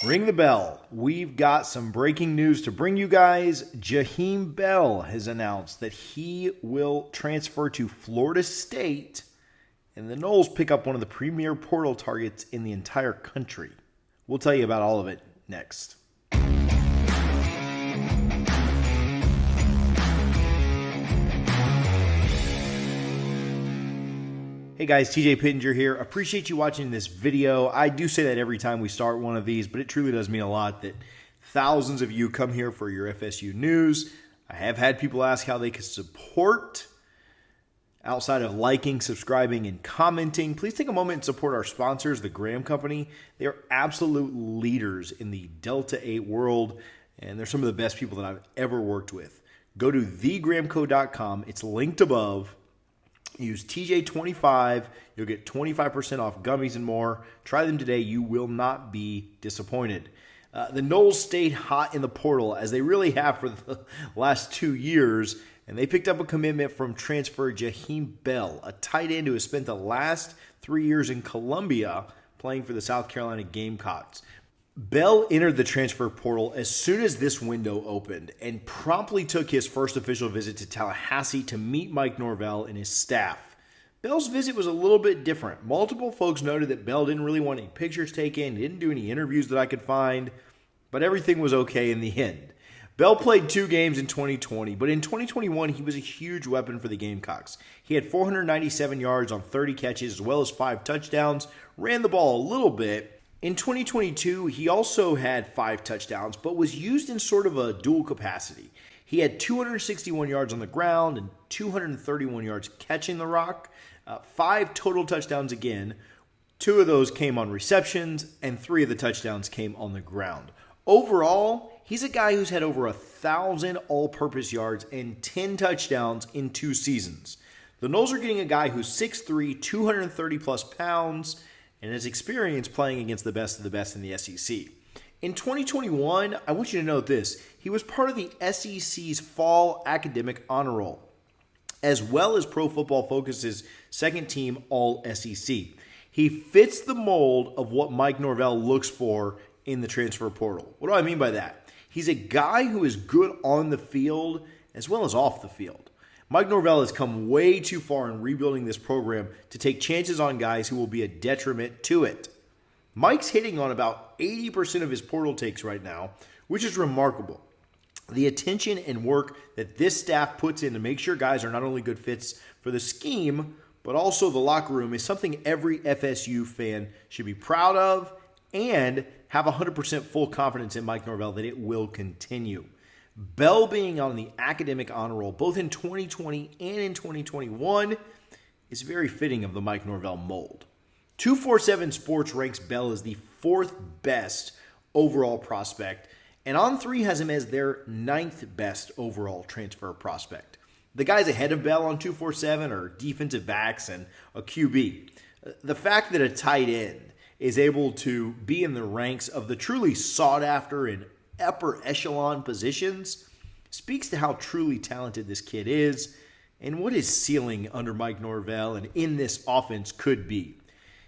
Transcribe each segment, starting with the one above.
Ring the bell. We've got some breaking news to bring you guys. Jaheim Bell has announced that he will transfer to Florida State, and the Noles pick up one of the premier portal targets in the entire country. We'll tell you about all of it next. Hey guys, TJ Pittenger here. Appreciate you watching this video. I do say that every time we start one of these, but it truly does mean a lot that thousands of you come here for your FSU news. I have had people ask how they can support outside of liking, subscribing, and commenting. Please take a moment and support our sponsors, the Graham Company. They are absolute leaders in the Delta 8 world, and they're some of the best people that I've ever worked with. Go to thegramco.com. It's linked above. Use TJ25. You'll get 25% off gummies and more. Try them today. You will not be disappointed. The Noles stayed hot in the portal, as they really have for the last 2 years, and they picked up a commitment from Transfer Jaheim Bell, a tight end who has spent the last 3 years in Colombia playing for the South Carolina Gamecocks. Bell entered the transfer portal as soon as this window opened and promptly took his first official visit to Tallahassee to meet Mike Norvell and his staff. Bell's visit was a little bit different. Multiple folks noted that Bell didn't really want any pictures taken, didn't do any interviews that I could find, but everything was okay in the end. Bell played 2 games in 2020, but in 2021 he was a huge weapon for the Gamecocks. He had 497 yards on 30 catches as well as 5 touchdowns, ran the ball a little bit. In 2022, he also had 5 touchdowns, but was used in sort of a dual capacity. He had 261 yards on the ground and 231 yards catching the rock. 5 total touchdowns again. 2 of those came on receptions, and 3 of the touchdowns came on the ground. Overall, he's a guy who's had over 1,000 all-purpose yards and 10 touchdowns in 2 seasons. The Noles are getting a guy who's 6'3", 230-plus pounds, and has experience playing against the best of the best in the SEC. In 2021, I want you to note this, he was part of the SEC's Fall Academic Honor Roll, as well as Pro Football Focus's second-team All-SEC. He fits the mold of what Mike Norvell looks for in the transfer portal. What do I mean by that? He's a guy who is good on the field as well as off the field. Mike Norvell has come way too far in rebuilding this program to take chances on guys who will be a detriment to it. Mike's hitting on about 80% of his portal takes right now, which is remarkable. The attention and work that this staff puts in to make sure guys are not only good fits for the scheme, but also the locker room is something every FSU fan should be proud of and have 100% full confidence in Mike Norvell that it will continue. Bell being on the academic honor roll both in 2020 and in 2021 is very fitting of the Mike Norvell mold. 247 Sports ranks Bell as the 4th best overall prospect, and On3 has him as their 9th best overall transfer prospect. The guys ahead of Bell on 247 are defensive backs and a QB. The fact that a tight end is able to be in the ranks of the truly sought after and upper echelon positions speaks to how truly talented this kid is and what his ceiling under Mike Norvell and in this offense could be.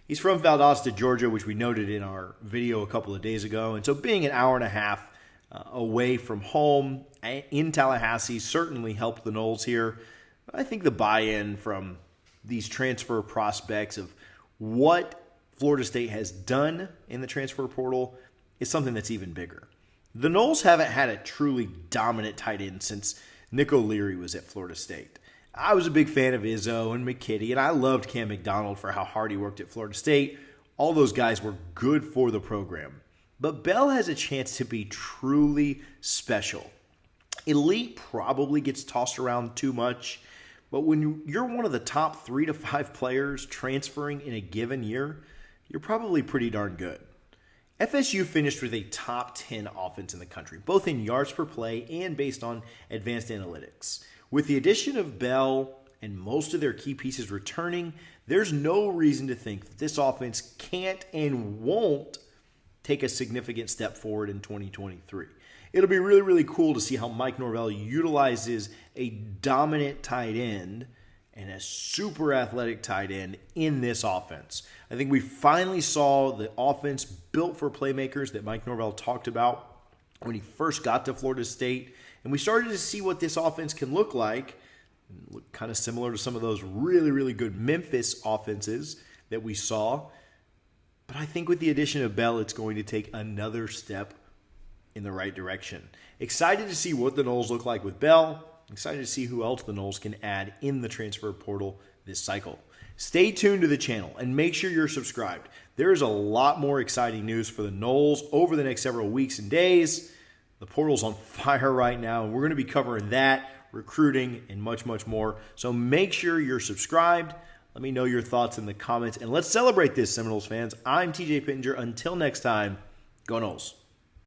He's from Valdosta, Georgia, which we noted in our video a couple of days ago, and so being an hour and a half away from home in Tallahassee certainly helped the Noles here. I think the buy-in from these transfer prospects of what Florida State has done in the transfer portal is something that's even bigger. The Noles haven't had a truly dominant tight end since Nick O'Leary was at Florida State. I was a big fan of Izzo and McKitty, and I loved Cam McDonald for how hard he worked at Florida State. All those guys were good for the program. But Bell has a chance to be truly special. Elite probably gets tossed around too much, but when you're one of the top 3 to 5 players transferring in a given year, you're probably pretty darn good. FSU finished with a top 10 offense in the country, both in yards per play and based on advanced analytics. With the addition of Bell and most of their key pieces returning, there's no reason to think that this offense can't and won't take a significant step forward in 2023. It'll be really, really cool to see how Mike Norvell utilizes a dominant tight end and a super athletic tight end in this offense. I think we finally saw the offense built for playmakers that Mike Norvell talked about when he first got to Florida State. And we started to see what this offense can look like. Look kind of similar to some of those really, really good Memphis offenses that we saw. But I think with the addition of Bell, it's going to take another step in the right direction. Excited to see what the Noles look like with Bell. Excited to see who else the Noles can add in the transfer portal this cycle. Stay tuned to the channel and make sure you're subscribed. There is a lot more exciting news for the Noles over the next several weeks and days. The portal's on fire right now, and we're going to be covering that, recruiting, and much, much more. So make sure you're subscribed. Let me know your thoughts in the comments, and let's celebrate this, Seminoles fans. I'm TJ Pittenger. Until next time, go Noles.